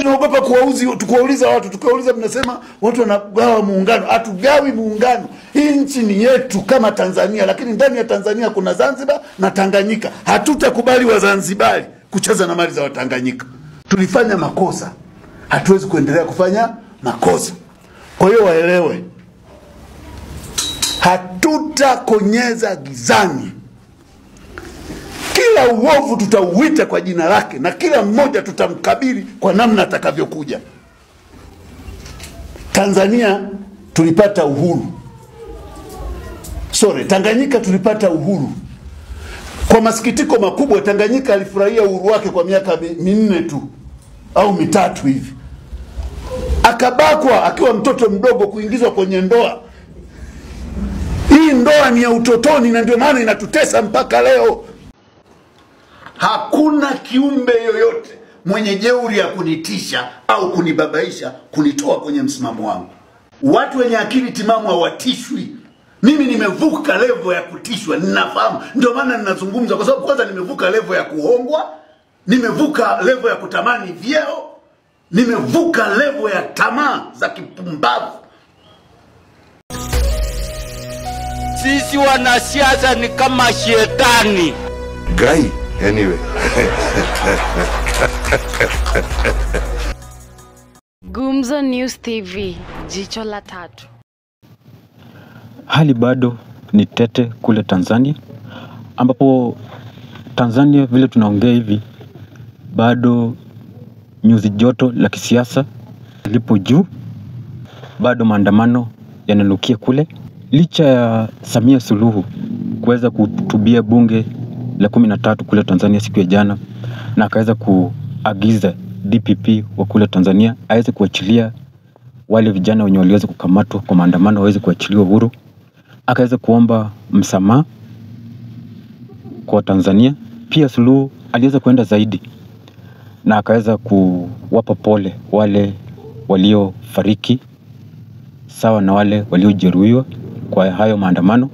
tunaogopa kuwauliza watu, tukiwauliza mnasema watu wanagawa muungano. Hatugawi muungano. Hii nchi ni yetu kama Tanzania, lakini ndani ya Tanzania kuna Zanzibar na Tanganyika. Hatutakubali Wazanzibari kucheza na mali za Watanganyika. Tulifanya makosa. Hatuwezi kuendelea kufanya makosa. Kwa hiyo waelewe, hatutakonyeza gizani. Kila uovu tutauita kwa jina lake, na kila mmoja tutamkabili kwa namna atakavyokuja. Tanzania tulipata uhuru. Tanganyika tulipata uhuru. Kwa masikitiko makubwa, Tanganyika alifurahia uhuru wake kwa miaka 4 tu au 3 hivi. Akabakwa akiwa mtoto mdogo, kuingizwa kwenye ndoa. Hii ndoa ni ya utotoni, na ndio maana inatutesa mpaka leo. Hakuna kiumbe yoyote mwenye jeuri ya kunitisha au kunibabaisha, kunitoa kwenye msimamo wangu. Watu wenye akili timamu hawatishwi. Mimi nimevuka level ya kutishwa, ninafahamu. Ndio maana ninazungumza, kwa sababu kwanza nimevuka level ya kuhongwa, nimevuka level ya kutamani vyeo, nimevuka level ya tamaa za kipumbavu. Sisi wanasiasa ni kama shetani. Guy, anyway. Gumzo News TV, jicho la tatu. Hali bado ni tete kule Tanzania, ambapo Tanzania vile tunaongea hivi bado nyuzi joto la kisiasa lipo juu. Bado maandamano yananukia kule, licha ya Samia Suluhu kuweza kuhutubia bunge la 13 kule Tanzania siku ya jana, na akaweza kuagiza DPP wa kule Tanzania aweze kuachilia wale vijana wenye waliweza kukamatwa kwa maandamano, waweze kuachiliwa huru. Akaweza kuomba msamaha kwa Tanzania. Pia Suluhu aliweza kuenda zaidi na akaweza kuwapa pole wale waliofariki sawa na wale waliojeruhiwa kwa hayo maandamano.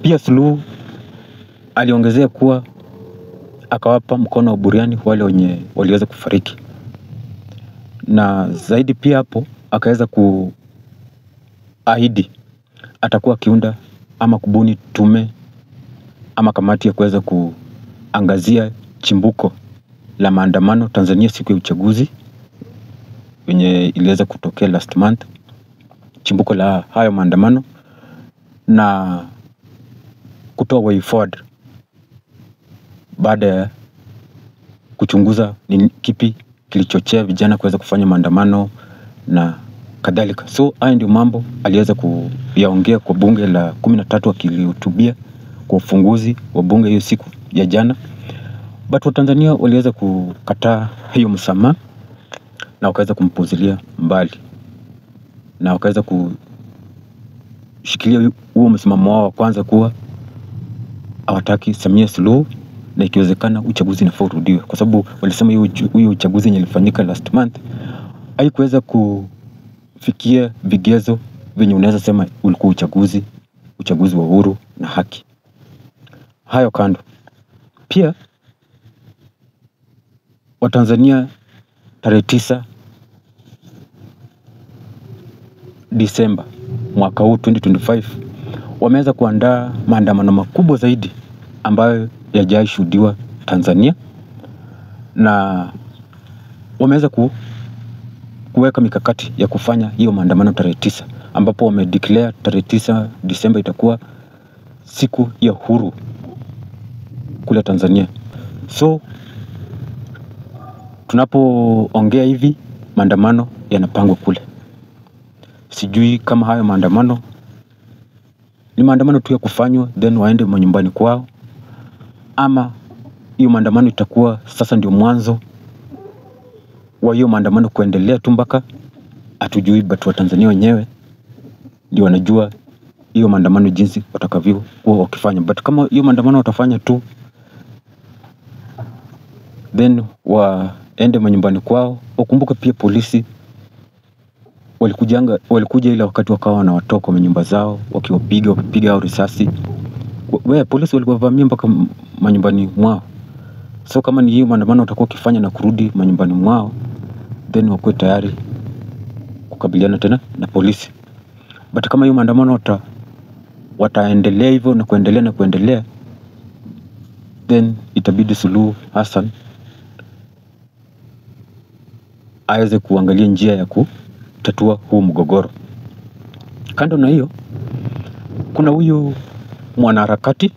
Pia Suluhu aliongezea kuwa akawapa mkono wa buriani wale wenye waliweza kufariki. Na zaidi pia hapo akaweza kuahidi atakuwa kiunda ama kubuni tume ama kamati ya kuweza kuangazia chimbuko la maandamano Tanzania siku ya uchaguzi wenye iliweza kutokea last month, chimbuko la hayo maandamano, na kutoa way forward baada ya kuchunguza ni kipi kilichochea vijana kuweza kufanya maandamano na kadhalika. So haya ndio mambo aliweza kuyaongea kwa bunge la 13 akilihutubia kwa ufunguzi wa bunge hiyo siku ya jana. But wa Tanzania waliweza kukataa hiyo msamaha na wakaweza kumpuzilia mbali, na wakaweza kushikilia huo msimamo wao wa kwanza kuwa hawataki Samia Suluhu, na ikiwezekana uchaguzi unafaa urudiwe, kwa sababu walisema hiyo uchaguzi yenye ilifanyika last month haikuweza kufikia vigezo venye unaweza sema ulikuwa uchaguzi wa huru na haki. Hayo kando, pia Watanzania tarehe 9 Disemba mwaka huu 2025 wameweza kuandaa maandamano makubwa zaidi ambayo yajaishuhudiwa Tanzania, na wameweza kuweka mikakati ya kufanya hiyo maandamano tarehe 9, ambapo wamedeclare tarehe 9 Disemba itakuwa siku ya huru kule Tanzania. So tunapoongea hivi maandamano yanapangwa kule. Sijui kama hayo maandamano ni maandamano tu ya kufanywa then waende manyumbani kwao, ama hiyo maandamano itakuwa sasa ndio mwanzo wa hiyo maandamano kuendelea tu mpaka hatujui. But wa Tanzania wenyewe ndio wanajua hiyo maandamano jinsi watakavyo kuwa wakifanya. But kama hiyo maandamano watafanya tu then waende manyumbani kwao. Ukumbuke pia polisi walikuja ile wakati wakawa wanawatoka kwa nyumba zao wakipiga au risasi. Polisi walikuwavamia mpaka manyumbani mwao. So kama ni hiyo maandamano watakuwa kifanya na kurudi manyumbani mwao, then wakuwe tayari kukabiliana tena na polisi. But kama hiyo maandamano wataendelea hivyo na kuendelea, then itabidi Suluhu Hassan aweze kuangalia njia ya kutatua huu mgogoro. Kando na hiyo, kuna huyu mwanaharakati,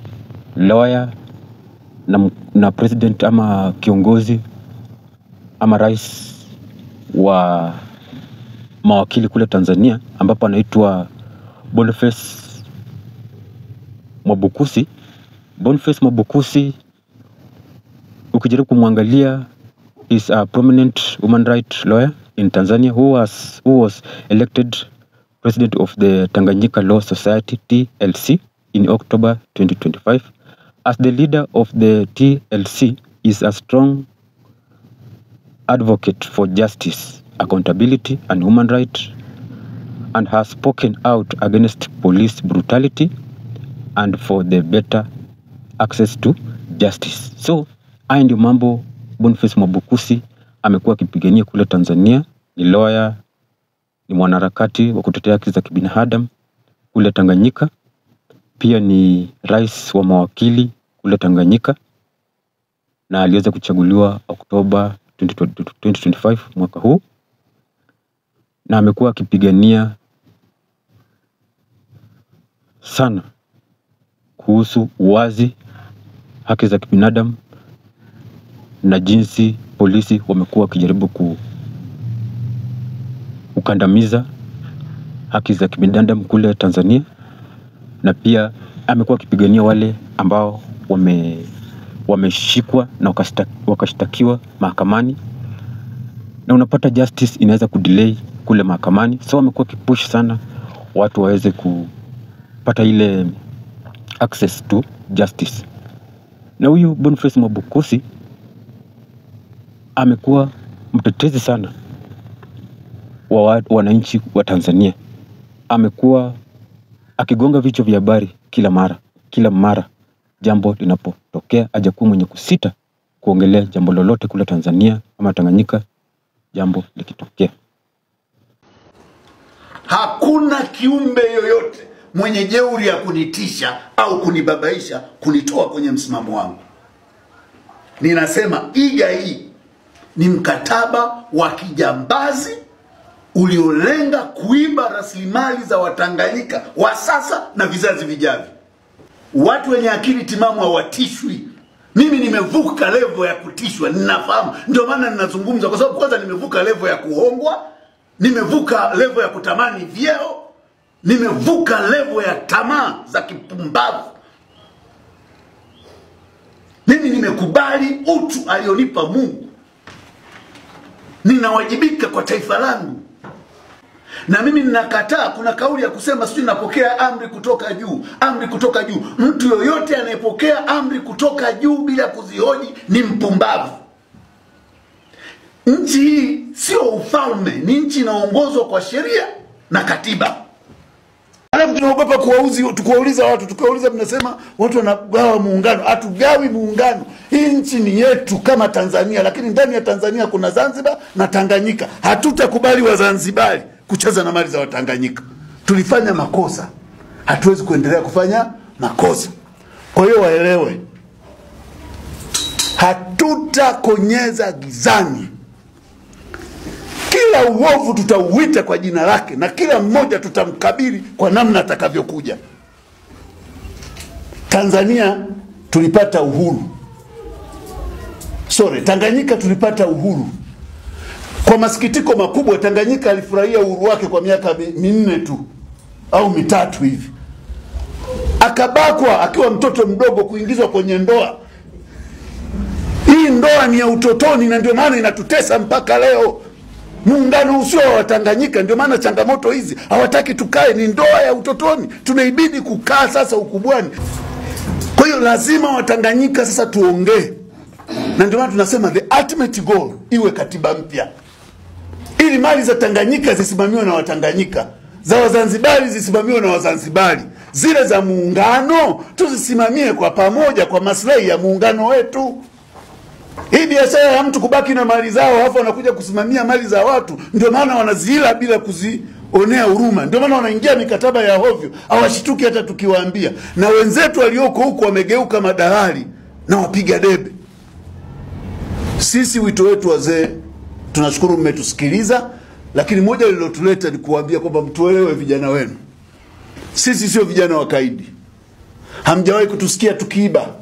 lawyer na president ama kiongozi ama rais wa mawakili kule Tanzania, ambapo anaitwa Boniface Mwabukusi. Boniface Mwabukusi, ukijaribu kumwangalia, is a prominent human rights lawyer in Tanzania who was elected president of the Tanganyika Law Society TLC in October 2025. As the leader of the TLC, is a strong advocate for justice, accountability and human rights, and has spoken out against police brutality and for the better access to justice. So haya ndio mambo Boniface Mwabukusi amekuwa akipigania kule Tanzania. Ni lawyer, ni mwanaharakati wa kutetea haki za kibinadamu kule Tanganyika. Pia ni rais wa mawakili kule Tanganyika, na aliweza kuchaguliwa Oktoba 2025 mwaka huu, na amekuwa akipigania sana kuhusu uwazi, haki za kibinadamu na jinsi polisi wamekuwa wakijaribu kukandamiza haki za kibinadamu kule Tanzania. Na pia amekuwa akipigania wale ambao wameshikwa na wakashtakiwa mahakamani, na unapata justice inaweza kudelay kule mahakamani. So amekuwa akipush sana watu waweze kupata ile access to justice. Na huyu Boniface Mwabukusi amekuwa mtetezi sana wa wananchi wa Tanzania. Amekuwa akigonga vichwa vya habari kila mara jambo linapotokea. Hajakuwa mwenye kusita kuongelea jambo lolote kule Tanzania ama Tanganyika jambo likitokea. Hakuna kiumbe yoyote mwenye jeuri ya kunitisha au kunibabaisha kunitoa kwenye msimamo wangu. Ninasema iga hii ni mkataba wa kijambazi uliolenga kuiba rasilimali za Watanganyika wa sasa na vizazi vijavyo. Watu wenye akili timamu hawatishwi. Mimi nimevuka level ya kutishwa, ninafahamu. Ndio maana ninazungumza, kwa sababu kwanza nimevuka level ya kuhongwa, nimevuka level ya kutamani vyeo, nimevuka level ya tamaa za kipumbavu. Mimi nimekubali utu alionipa Mungu. Ninawajibika kwa taifa langu. Na mimi ninakataa, kuna kauli ya kusema sisi tunapokea amri kutoka juu, amri kutoka juu. Mtu yoyote anayepokea amri kutoka juu bila kuzihoji ni mpumbavu. Nchi hii sio ufalme, ni nchi inaongozwa kwa sheria na katiba. Alafu tunaogopa kuwauliza watu, tukiwauliza mnasema watu wanagawa muungano. Hatugawi muungano. Hii nchi ni yetu kama Tanzania, lakini ndani ya Tanzania kuna Zanzibar na Tanganyika. Hatutakubali Wazanzibari kucheza na mali za Watanganyika. Tulifanya makosa, hatuwezi kuendelea kufanya makosa. Kwa hiyo waelewe, hatutakonyeza gizani. Kila uovu tutauita kwa jina lake, na kila mmoja tutamkabili kwa namna atakavyokuja. Tanzania tulipata uhuru. Tanganyika tulipata uhuru. Kwa masikitiko makubwa, Tanganyika alifurahia uhuru wake kwa miaka 4 tu au 3 hivi. Akabakwa akiwa mtoto mdogo, kuingizwa kwenye ndoa. Hii ndoa ni ya utotoni, na ndio maana inatutesa mpaka leo. Muungano usio wa Tanganyika, ndio maana changamoto hizi hawataki tukae, ni ndoa ya utotoni. Tunaibidi kukaa sasa ukubwani. Kwa hiyo lazima Watanganyika sasa tuongee. Na ndio maana tunasema the ultimate goal iwe katiba mpya, ili mali za Tanganyika zisimamiwe na Watanganyika, za Wazanzibari zisimamiwe na Wazanzibari, zile za muungano tuzisimamie kwa pamoja kwa maslahi ya muungano wetu. Hii biashara ya mtu kubaki na mali zao alafu wanakuja kusimamia mali za watu, ndio maana wanazila bila kuzionea huruma. Ndio maana wanaingia mikataba ya hovyo, hawashituki hata tukiwaambia. Na wenzetu walioko huko wamegeuka madalali na wapiga debe. Sisi wito wetu wazee, tunashukuru mmetusikiliza, lakini moja lililotuleta ni kuambia kwamba mtuelewe vijana wenu. Sisi sio vijana wakaidi. Hamjawahi kutusikia tukiiba.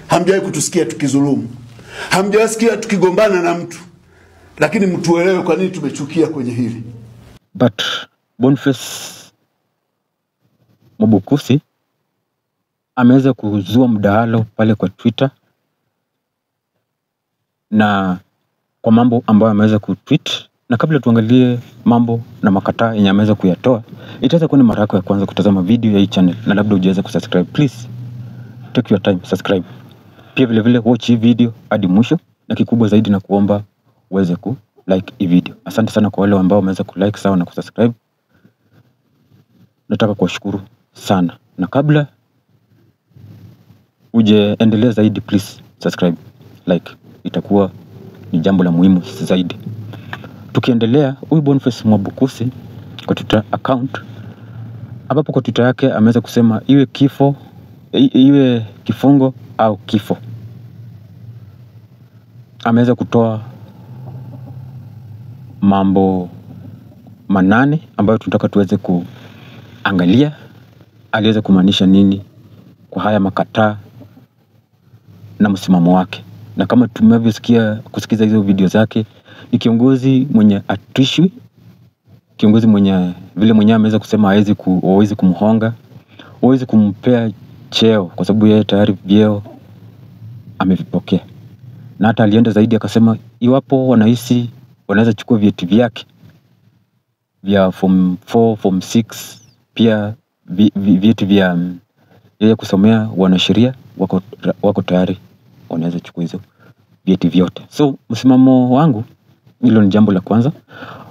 Hamjawahi kutusikia tukizulumu. Hamjawasikia tukigombana na mtu. Lakini mtuelewe kwa nini tumechukia kwenye hili. But Boniface Mwabukusi ameweza kuzua mdahalo pale kwa Twitter, na kwa mambo ambayo ameweza kutweet. Na kabla tuangalie mambo na makataa yenye ameweza kuyatoa, itaweza kuwa ni mara yako ya kwanza kutazama video ya hii channel na labda hujaweza kusubscribe, please take your time, subscribe. Pia vile vile watch hii video hadi mwisho, na kikubwa zaidi na kuomba uweze ku like hii video. Asante sana kwa wale ambao wameweza ku like sawa na kusubscribe. Nataka kuwashukuru sana. Na kabla ujeendelea zaidi, please subscribe, like, itakuwa ni jambo la muhimu zaidi. Tukiendelea, huyu Boniface Mwabukusi kwa Twitter account, ambapo kwa Twitter yake ameweza kusema iwe kifungo au kifo. Ameweza kutoa mambo 8 ambayo tunataka tuweze kuangalia aliweza kumaanisha nini kwa haya makataa na msimamo wake. Na kama kusikiza hizo video zake, ni kiongozi mwenye atishwi, kiongozi mwenye ameweza kusema hawezi kumhonga, hawezi kumpea cheo kwa sababu yeye tayari vyeo amevipokea. Na hata alienda zaidi akasema iwapo wanahisi wanaweza chukua vyeti vyake vya form 4, form 6, pia vyeti vya yeye kusomea wanasheria, wako tayari, wanaweza chukua hizo vyeti vyote. So msimamo wangu, hilo ni jambo la kwanza.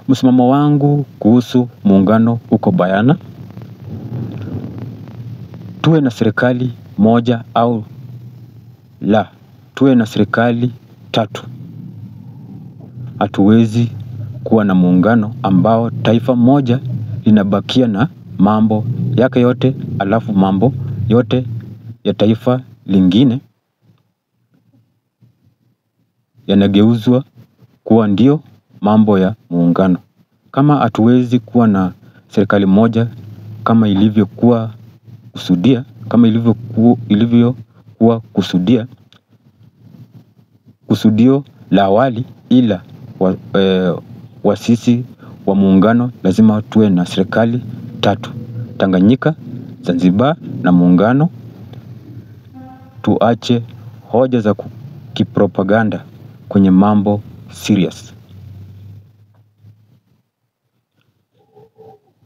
Msimamo wangu kuhusu muungano uko bayana. Tuwe na serikali moja au la, tuwe na serikali 3. Hatuwezi kuwa na muungano ambao taifa moja linabakia na mambo yake yote, alafu mambo yote ya taifa lingine yanageuzwa kuwa ndio mambo ya muungano. Kama hatuwezi kuwa na serikali moja kama ilivyokuwa kusudio la awali, ila wasisi wa muungano lazima tuwe na serikali 3: Tanganyika, Zanzibar na muungano. Tuache hoja za kipropaganda kwenye mambo serious.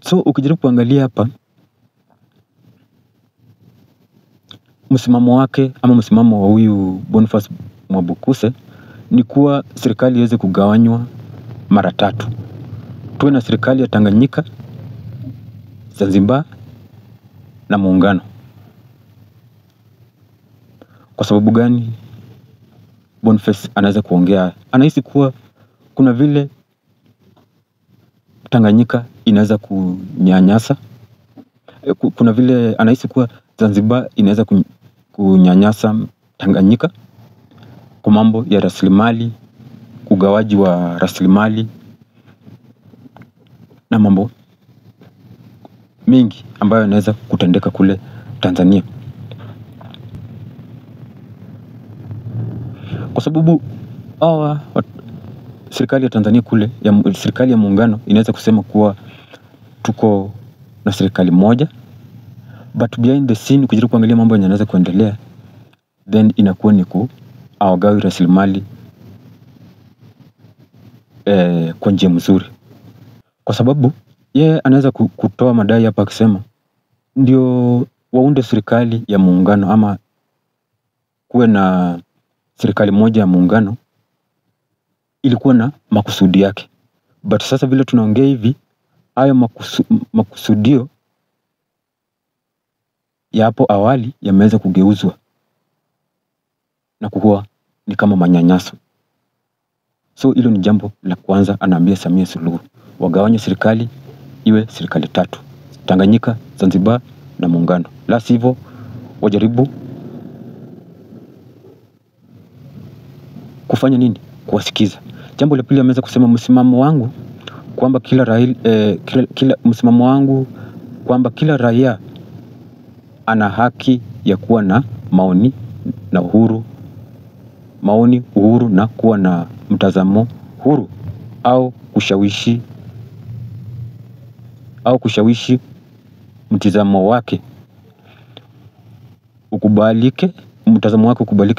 So ukijaribu kuangalia hapa, msimamo wake ama msimamo wa huyu Boniface Mwabukusi ni kuwa serikali iweze kugawanywa mara 3. Tuwe na serikali ya Tanganyika, Zanzibar na muungano. Kwa sababu gani Boniface anaweza kuongea? Anahisi kuwa kuna vile Tanganyika inaweza kunyanyasa, kuna vile anahisi kuwa Zanzibar inaweza kunyanyasa Tanganyika kwa mambo ya rasilimali, ugawaji wa rasilimali na mambo mengi ambayo yanaweza kutendeka kule Tanzania. Kwa sababu serikali ya Tanzania kule, serikali ya muungano inaweza kusema kuwa tuko na serikali moja, but behind the scene ukijaribu kuangalia mambo yanaweza kuendelea, then inakuwa ni awagawi rasilimali kwa njia mzuri. Kwa sababu yeye anaweza kutoa madai hapa akisema ndio waunde serikali ya muungano ama kuwe na serikali moja ya muungano, ilikuwa na makusudi yake. But sasa vile tunaongea hivi, hayo makusudio ya hapo awali yameweza kugeuzwa na kuwa ni kama manyanyaso. So hilo ni jambo la kwanza anaambia Samia Suluhu. Wagawanye serikali iwe serikali 3. Tanganyika, Zanzibar na Muungano. La sivyo wajaribu kufanya nini? Kuwasikiza. Jambo la pili ameweza kusema msimamo wangu kwamba kila raia ana haki ya kuwa na maoni na uhuru na kuwa na mtazamo huru au kushawishi mtazamo wake ukubalike,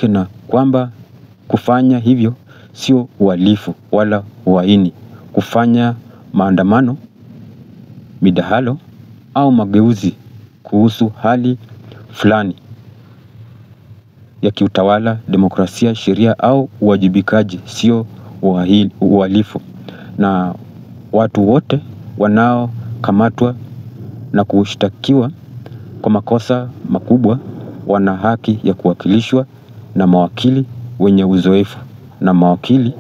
na kwamba kufanya hivyo sio uhalifu wala uhaini. Kufanya maandamano, midahalo au mageuzi kuhusu hali fulani ya kiutawala, demokrasia, sheria au uwajibikaji sio uhalifu, na watu wote wanaokamatwa na kushtakiwa kwa makosa makubwa wana haki ya kuwakilishwa na mawakili wenye uzoefu, na mawakili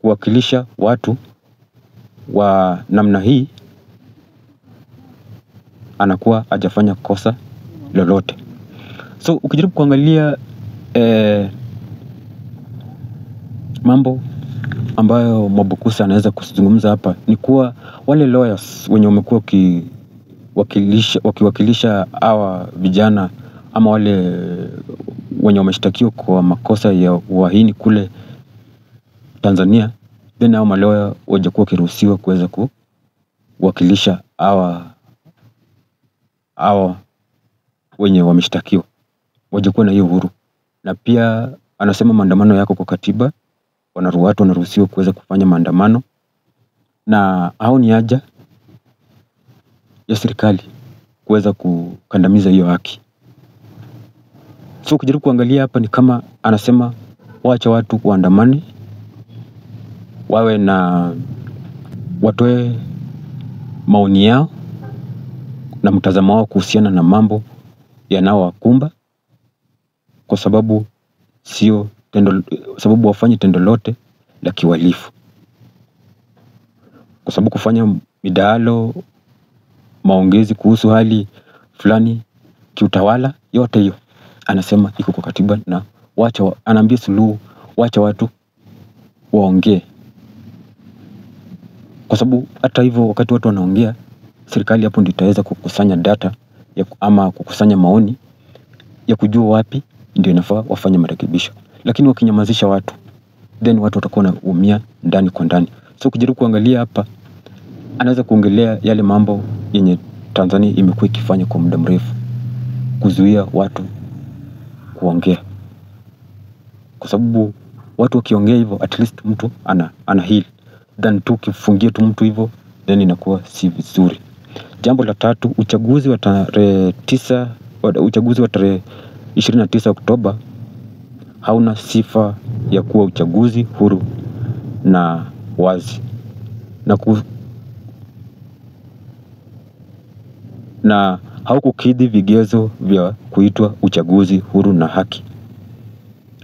kuwakilisha watu wa namna hii anakuwa hajafanya kosa lolote. So ukijaribu kuangalia mambo ambayo Mwabukusi anaweza kuzungumza hapa ni kuwa wale lawyers wenye wamekuwa wakiwakilisha hawa vijana ama wale wenye wameshtakiwa kwa makosa ya uhaini kule Tanzania, then hao malawyer wajakuwa kiruhusiwa kuweza kuwakilisha hawa wenye wameshtakiwa, wajakuwa na hiyo uhuru. Na pia anasema maandamano yako kwa katiba, watu wanaruhusiwa kuweza kufanya maandamano, na hao ni haja ya serikali kuweza kukandamiza hiyo haki. So ukijaribu kuangalia hapa ni kama anasema waacha watu waandamane, watoe maoni yao na mtazamo wao kuhusiana na mambo yanayowakumba, kwa sababu wafanye tendo lote la kiwalifu. Kwa sababu kufanya midahalo, maongezi kuhusu hali fulani kiutawala, yote hiyo anasema iko kwa katiba, na anaambia Suluhu wacha watu waongee. Kwa sababu hata hivyo wakati watu wanaongea, serikali hapo ndio itaweza kukusanya data ama kukusanya maoni ya kujua wapi ndio inafaa wafanye marekebisho. Lakini wakinyamazisha watu, then watu watakuwa wanaumia ndani kwa ndani. So ukijaribu kuangalia hapa, anaweza kuongelea yale mambo yenye Tanzania imekuwa ikifanya kwa muda mrefu, kuzuia watu kuongea. Kwa sababu watu wakiongea hivyo, at least mtu ana heal, than tu kifungia tu mtu hivyo, then inakuwa si vizuri. Jambo la 3, uchaguzi wa tarehe 29 Oktoba hauna sifa ya kuwa uchaguzi huru na wazi, na haukukidhi vigezo vya kuitwa uchaguzi huru na haki.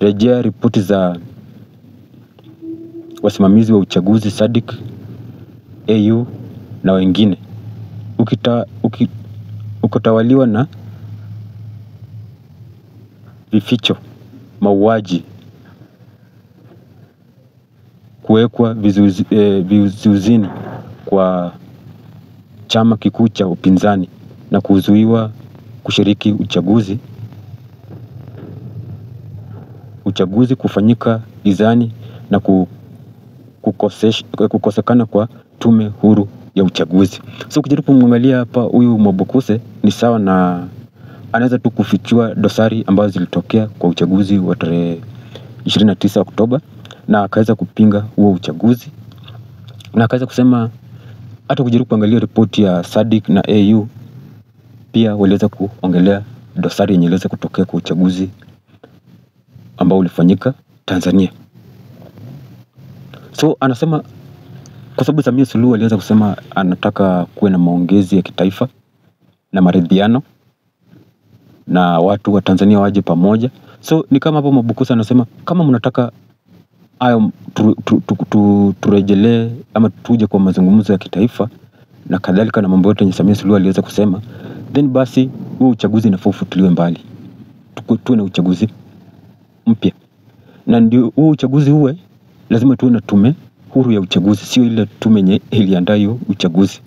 Rejea ripoti za wasimamizi wa uchaguzi SADC, AU na wengine. Ukitawaliwa na vificho, mauaji, kuwekwa vizuizini kwa chama kikuu cha upinzani na kuzuiwa kushiriki uchaguzi kufanyika gizani na kukosekana kwa tume huru ya uchaguzi. So ukijaribu kumwangalia hapa huyu Mwabukusi ni sawa na anaweza tu kufichua dosari ambazo zilitokea kwa uchaguzi wa tarehe 29 Oktoba, na akaweza kupinga huo uchaguzi, na akaweza kusema hata kujaribu kuangalia ripoti ya SADC na AU pia waliweza kuongelea dosari yenye iliweza kutokea kwa uchaguzi ambao ulifanyika Tanzania. So anasema kwa sababu Samia Suluhu aliweza kusema anataka kuwe na maongezi ya kitaifa na maridhiano na watu wa Tanzania waje pamoja. So ni kama hapo Mwabukusi anasema kama mnataka hayo turejelee ama tuje kwa mazungumzo ya kitaifa na kadhalika na mambo yote yenye Samia Suluhu aliweza kusema, then basi huo uchaguzi inafaa ufutiliwe mbali. Tuwe na uchaguzi mpya. Na ndio huo uchaguzi uwe lazima tuwe na tume huru ya uchaguzi, sio ile tume yenye iliandaa hiyo uchaguzi.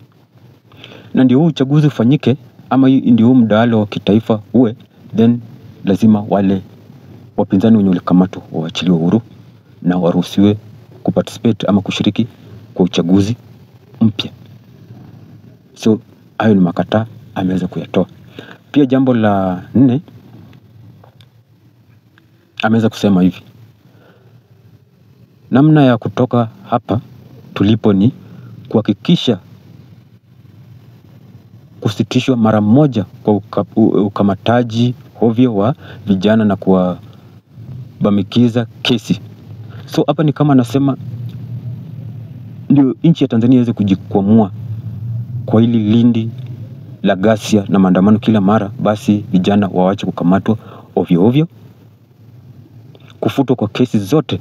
Na ndio huo uchaguzi ufanyike ama ndio huo mdahalo wa kitaifa uwe, then lazima wale wapinzani wenye walikamatwa waachiliwe huru na waruhusiwe kuparticipate ama kushiriki kwa uchaguzi mpya. So hayo ni makataa ameweza kuyatoa. Pia jambo la 4 ameweza kusema hivi, namna ya kutoka hapa tulipo ni kuhakikisha kusitishwa mara moja kwa ukamataji hovyo wa vijana na kuwabamikiza kesi. So hapa ni kama anasema ndio nchi ya Tanzania iweze kujikwamua kwa hili lindi la ghasia na maandamano kila mara, basi vijana waache kukamatwa ovyo ovyo, kufutwa kwa kesi zote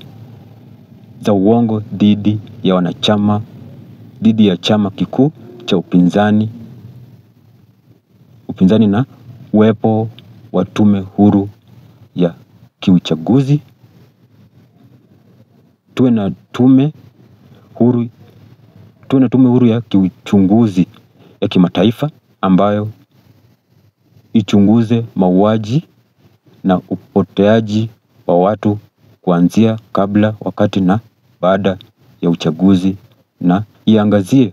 za uongo dhidi ya chama kikuu cha upinzani na uwepo wa tume huru ya kiuchaguzi. Tuwe na tume huru ya kiuchunguzi ya kimataifa ambayo ichunguze mauaji na upoteaji wa watu kuanzia kabla, wakati na baada ya uchaguzi, na iangazie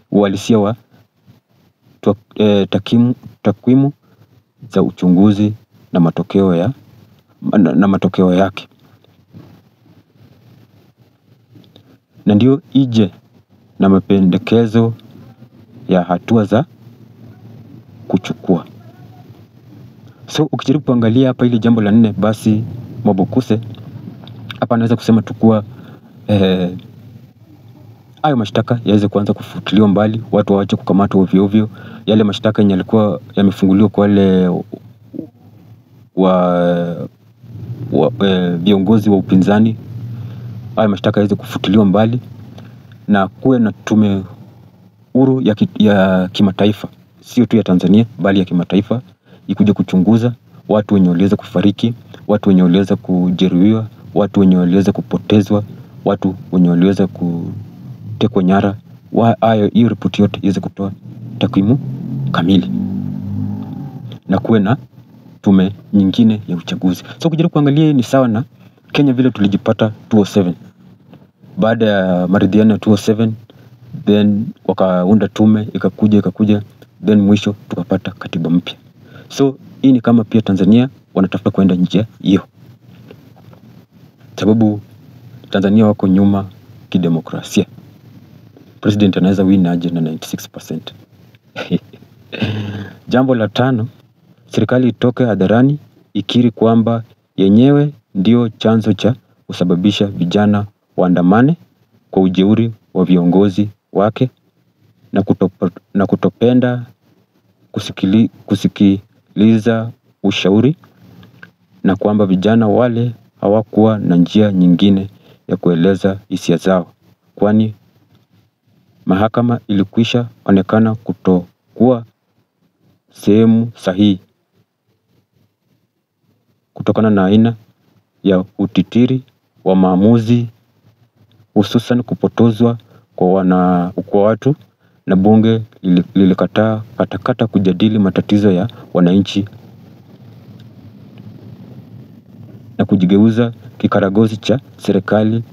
uhalisia wa takwimu za uchunguzi na matokeo yake. Na ndio ije na mapendekezo ya hatua za kuchukua. So ukijaribu kuangalia hapa ili jambo la 4, basi Mwabukusi hapa anaweza kusema tukua hayo mashtaka yaweze kuanza kufutiliwa mbali, watu waache kukamatwa ovyo ovyo. Yale mashtaka yenye yalikuwa yamefunguliwa kwa wale viongozi wa upinzani, hayo mashtaka yaweze kufutiliwa mbali, na kuwe na tume huru ya kimataifa, sio tu ya Tanzania bali ya kimataifa, ikuje kuchunguza watu wenye waliweza kufariki, watu wenye waliweza kujeruhiwa, watu wenye waliweza kupotezwa, watu wenye waliweza kutekwa nyara. Hiyo ripoti yote iweze kutoa takwimu kamili, na kuwe na tume nyingine ya uchaguzi. So kujaribu kuangalia ni sawa na Kenya vile tulijipata 2007. Baada ya maridhiano ya 2007, then wakaunda tume, ikakuja, then mwisho tukapata katiba mpya. So hii ni kama pia Tanzania wanatafuta kwenda njia hiyo, sababu Tanzania wako nyuma kidemokrasia. President anaweza win aje na 96%. Jambo la 5, serikali itoke hadharani ikiri kwamba yenyewe ndio chanzo cha kusababisha vijana waandamane kwa ujeuri wa viongozi wake na kutopenda kusikiliza ushauri, na kwamba vijana wale hawakuwa na njia nyingine ya kueleza hisia zao, kwani mahakama ilikwisha onekana kutokuwa sehemu sahihi kutokana na aina ya utitiri wa maamuzi, hususan kupotozwa kwa watu, na bunge lilikataa katakata kujadili matatizo ya wananchi na kujigeuza kikaragozi cha serikali,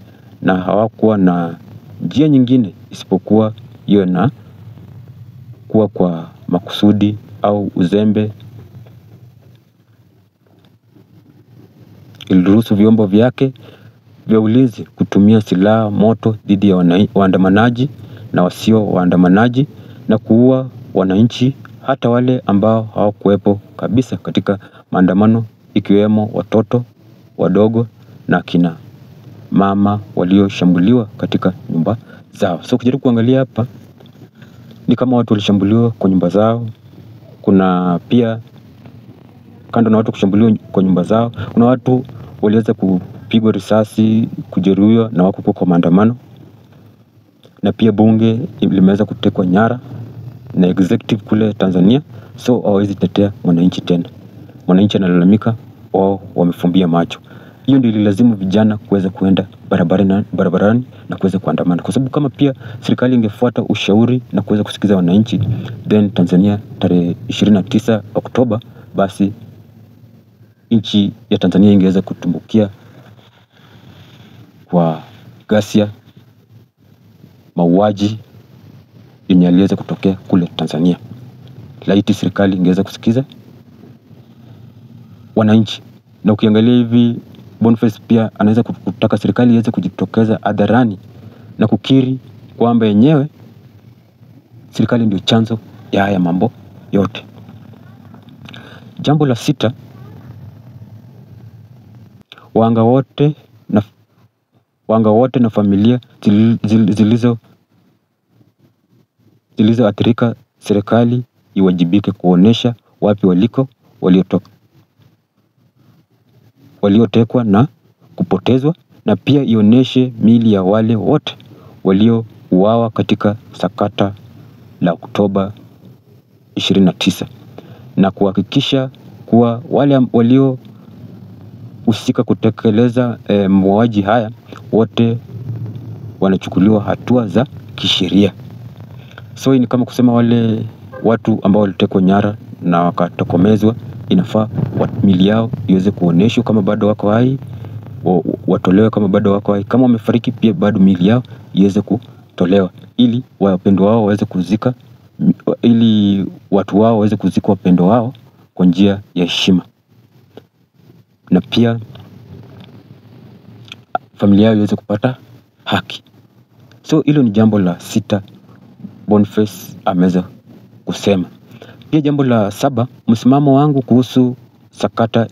na hawakuwa na njia nyingine isipokuwa hiyo, na kuwa kwa makusudi au uzembe iliruhusu vyombo vyake vya ulinzi kutumia silaha moto dhidi ya waandamanaji na wasio waandamanaji, na kuua wananchi, hata wale ambao hawakuwepo kabisa katika maandamano, ikiwemo watoto wadogo na kina mama walioshambuliwa katika nyumba zao. So kujaribu kuangalia hapa ni kama watu walishambuliwa kwa nyumba zao. Kuna pia kando na watu kushambuliwa kwa nyumba zao, kuna watu waliweza kupigwa risasi, kujeruhiwa na wako kwa maandamano. Na pia bunge limeweza kutekwa nyara na executive kule Tanzania, so hawezi tetea mwananchi tena. Mwananchi analalamika, wao wamefumbia macho. Hiyo ndio ililazimu vijana kuweza kuenda barabarani na kuweza kuandamana. Kwa sababu kama pia serikali ingefuata ushauri na kuweza kusikiza wananchi, then Tanzania tarehe 29 Oktoba, basi nchi ya Tanzania ingeweza kutumbukia kwa ghasia, mauaji yenye yaliweza kutokea kule Tanzania. Laiti serikali ingeweza kusikiza wananchi. Na ukiangalia hivi, Boniface pia anaweza kutaka serikali iweze kujitokeza hadharani na kukiri kwamba yenyewe serikali ndio chanzo ya haya mambo yote. Jambo la 6, wahanga wote na familia zilizoathirika, serikali iwajibike kuonesha wapi waliko waliotekwa na kupotezwa, na pia ioneshe miili ya wale wote waliouawa katika sakata la Oktoba 29, na kuhakikisha kuwa wale waliohusika kutekeleza mauaji haya wote wanachukuliwa hatua za kisheria. So hii ni kama kusema wale watu ambao walitekwa nyara na wakatokomezwa, inafaa miili yao iweze kuoneshwa kama bado wako hai, watolewe kama bado wako hai. Kama wamefariki pia bado miili yao iweze kutolewa, ili wapendwa wao waweze kuzika, ili watu wao waweze kuzika wapendwa wao kwa njia ya heshima. Na pia familia yao iweze kupata haki. So hilo ni jambo la 6 Boniface ameweza kusema. Pia jambo la 7, msimamo wangu kuhusu sakata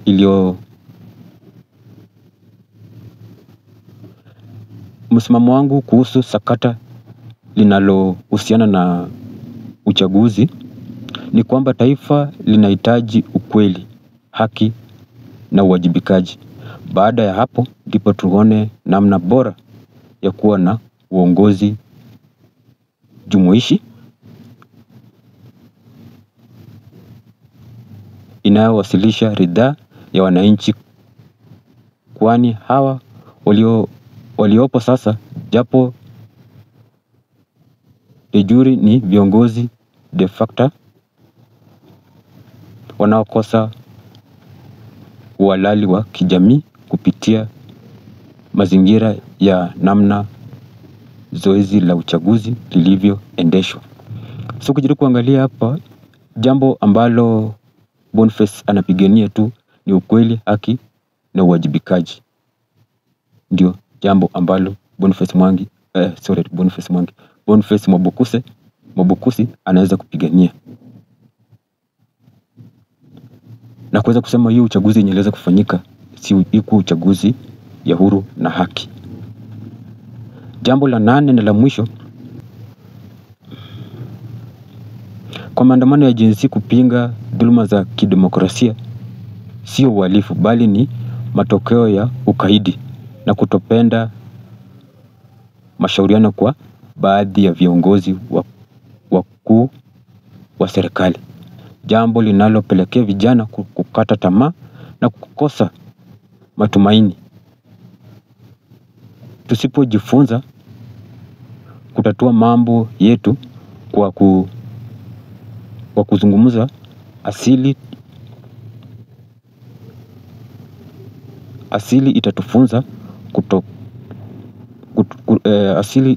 linalohusiana na uchaguzi ni kwamba taifa linahitaji ukweli, haki na uwajibikaji. Baada ya hapo ndipo tuone namna bora ya kuwa na uongozi jumuishi inayowasilisha ridhaa ya wananchi, kwani hawa waliopo sasa, japo de jure ni viongozi, de facto wanaokosa uhalali wa kijamii kupitia mazingira ya namna zoezi la uchaguzi lilivyoendeshwa. So kujaribu kuangalia hapa, jambo ambalo Boniface anapigania tu ni ukweli, haki na uwajibikaji. Ndio jambo ambalo Boniface Mwabukusi anaweza kupigania. Na kuweza kusema hiyo uchaguzi yenye iliweza kufanyika si iko uchaguzi ya huru na haki. Jambo la 8 na la mwisho, kwa maandamano ya jinsi kupinga dhuluma za kidemokrasia sio uhalifu, bali ni matokeo ya ukaidi na kutopenda mashauriano kwa baadhi ya viongozi wakuu wa serikali. Jambo linalopelekea vijana kukata tamaa na kukosa matumaini. Tusipojifunza kutatua mambo yetu kwa kuzungumza, asili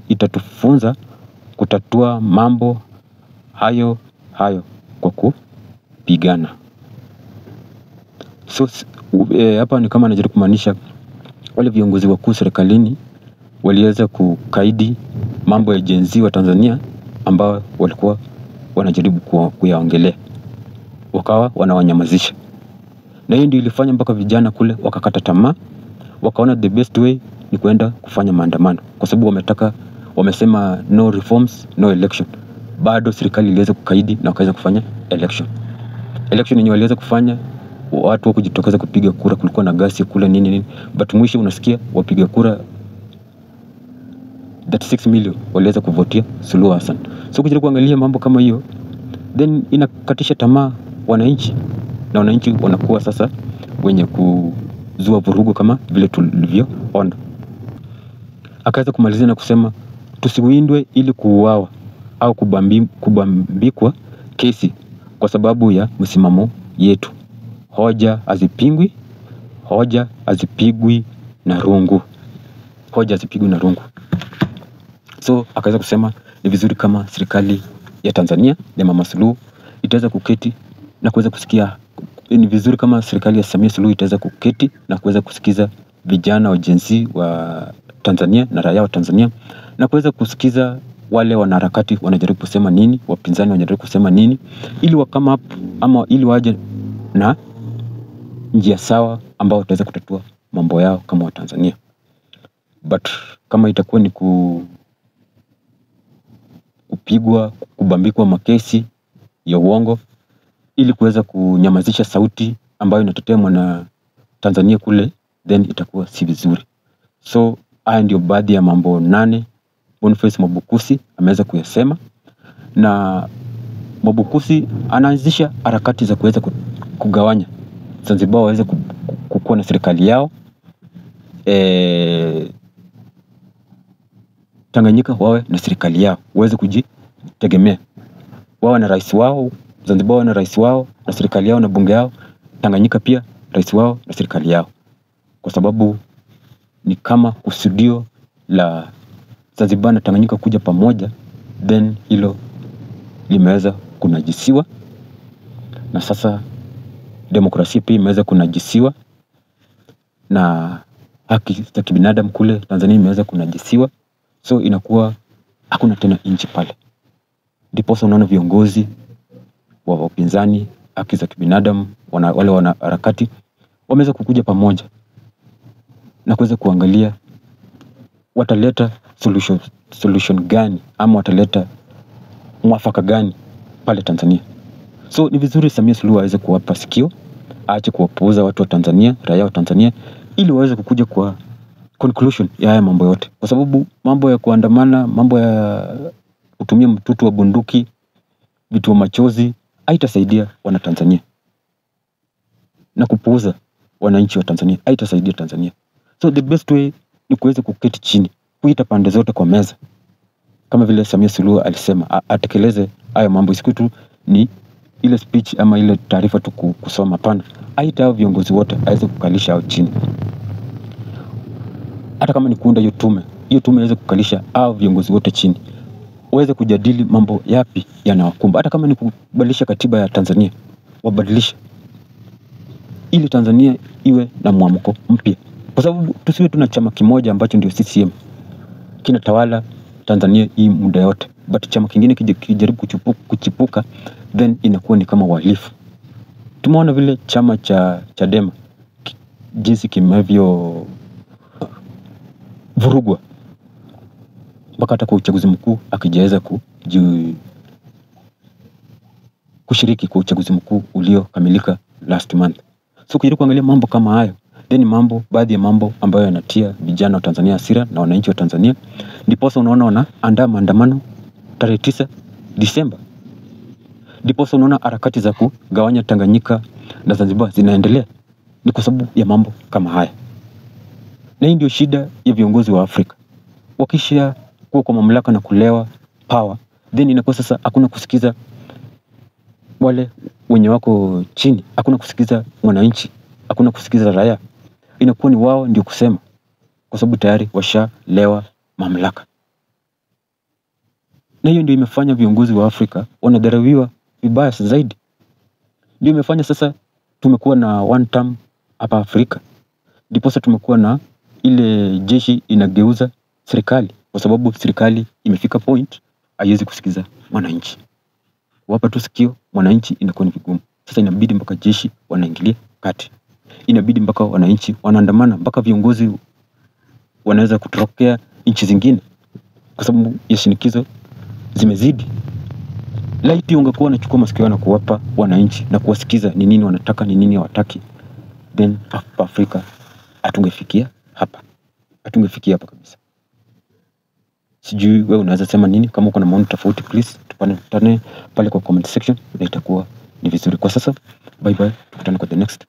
itatufunza kutatua mambo hayo kwa kupigana. So hapa ni kama najaribu kumaanisha wale viongozi wakuu serikalini waliweza kukaidi mambo ya Gen Z wa Tanzania ambao walikuwa wanajaribu kuyaongelea, wakawa wanawanyamazisha. Na hiyo ndio ilifanya mpaka vijana kule wakakata tamaa, wakaona the best way ni kwenda kufanya maandamano, kwa sababu wamesema no reforms no election. Bado serikali iliweza kukaidi na wakaweza kufanya election yenye waliweza kufanya watu kujitokeza kupiga kura, kulikuwa na gasi kule nini, but mwisho unasikia wapiga kura 36 million waliweza kuvotia Suluhu Hassan. So kujaribu kuangalia mambo kama hiyo, then inakatisha tamaa wananchi, na wananchi wanakuwa sasa wenye kuzua vurugu kama vile tulivyoona. Akaweza kumalizia na kusema tusiwindwe ili kuuawa au kubambikwa kesi kwa sababu ya msimamo yetu. Hoja hazipingwi, hoja hazipigwi na rungu. Hoja hazipigwi na rungu. So akaweza kusema ni vizuri kama serikali ya Tanzania ya Mama Suluhu itaweza kuketi na kuweza kusikia, ni vizuri kama serikali ya Samia Suluhu itaweza kuketi na kuweza kusikiza vijana wa Gen Z wa Tanzania na raia wa Tanzania, na kuweza kusikiza wale wanaharakati wanajaribu kusema nini, wapinzani wanajaribu kusema nini, ili wakama up ama ili waje na njia sawa ambao wataweza kutatua mambo yao kama wa Tanzania. But kama itakuwa ni kupigwa, kubambikwa makesi ya uongo ili kuweza kunyamazisha sauti ambayo inatetea mwana Tanzania kule, then itakuwa si vizuri. So haya ndio baadhi ya mambo 8 Boniface Mwabukusi ameweza kuyasema, na Mwabukusi anaanzisha harakati za kuweza kugawanya Zanzibar waweze kukuwa na serikali yao, Tanganyika wawe na serikali yao, waweze kujitegemea, wawe na rais wao, Zanzibar wawe na rais wao na serikali yao na bunge yao, Tanganyika pia rais wao na serikali yao, kwa sababu ni kama kusudio la Zanzibar na Tanganyika kuja pamoja, then hilo limeweza kunajisiwa, na sasa demokrasia pia imeweza kunajisiwa, na haki za kibinadamu kule Tanzania imeweza kunajisiwa. So inakuwa hakuna tena nchi pale. Ndipo unaona viongozi wa upinzani, haki za kibinadamu, wale wanaharakati wameweza kukuja pamoja na kuweza kuangalia wataleta solution gani ama wataleta mwafaka gani pale Tanzania. So ni vizuri Samia Suluhu aweze kuwapa sikio, aache kuwapuuza watu wa Tanzania, raia wa Tanzania, ili waweze kukuja kwa conclusion ya haya mambo yote, kwa sababu mambo ya kuandamana, mambo ya kutumia mtutu wa bunduki, vitu wa machozi haitasaidia wana Tanzania, na kupuuza wananchi wa Tanzania haitasaidia Tanzania. So the best way ni kuweza kuketi chini, kuita pande zote kwa meza, kama vile Samia Suluhu alisema atekeleze haya mambo, isiku tu ni ile speech ama ile taarifa tu kusoma. Pana aita hao viongozi wote aweze kukalisha hao chini, hata kama ni kuunda hiyo tume iweze kukalisha hao viongozi wote chini, waweze kujadili mambo yapi yanawakumba. Hata kama ni kubadilisha katiba ya Tanzania, wabadilishe ili Tanzania iwe na mwamko mpya, kwa sababu tusiwe tuna chama kimoja ambacho ndio CCM kinatawala Tanzania hii muda yote, but chama kingine kijaribu kuchipuka, then inakuwa ni kama uhalifu. Tumeona vile chama cha Chadema jinsi kimevyo vurugwa, mpaka hata kwa uchaguzi mkuu akijaweza kushiriki kwa uchaguzi mkuu uliokamilika last month. So kujaribu kuangalia mambo kama hayo, then baadhi ya mambo ambayo yanatia vijana wa Tanzania hasira na wananchi wa Tanzania, ndipo unaona wanaandaa maandamano tarehe 9 Disemba. Ndipo unaona harakati za kugawanya Tanganyika na Zanzibar zinaendelea, ni kwa sababu ya mambo kama haya. Na hii ndio shida ya viongozi wa Afrika. Wakisha kuwa kwa mamlaka na kulewa power, then inakuwa sasa hakuna kusikiza wale wenye wako chini, hakuna kusikiza wananchi, hakuna kusikiza raia. Inakuwa ni wao ndio kusema, kwa sababu tayari washalewa mamlaka. Na hiyo ndio imefanya viongozi wa Afrika wanadharauliwa vibaya zaidi. Ndio imefanya sasa tumekuwa na one term hapa Afrika. Ndipo sasa tumekuwa na ile jeshi inageuza serikali, kwa sababu serikali imefika point haiwezi kusikiza wananchi. Wapa tu sikio wananchi, inakuwa ni vigumu. Sasa inabidi mpaka jeshi wanaingilia kati. Inabidi mpaka wananchi wanaandamana, mpaka viongozi wanaweza kutorokea nchi zingine, kwa sababu ya shinikizo zimezidi. Laiti ungekuwa unachukua masikio na kuwapa wananchi na kuwasikiza ni nini wanataka, ni nini hawataki, then hapa Afrika hatungefikia hapa. Hatungefikia hapa kabisa. Sijui wewe unaweza sema nini? Kama uko na maoni tofauti, please tupane pale kwa comment section, na itakuwa ni vizuri. Kwa sasa, bye bye, tukutane kwa the next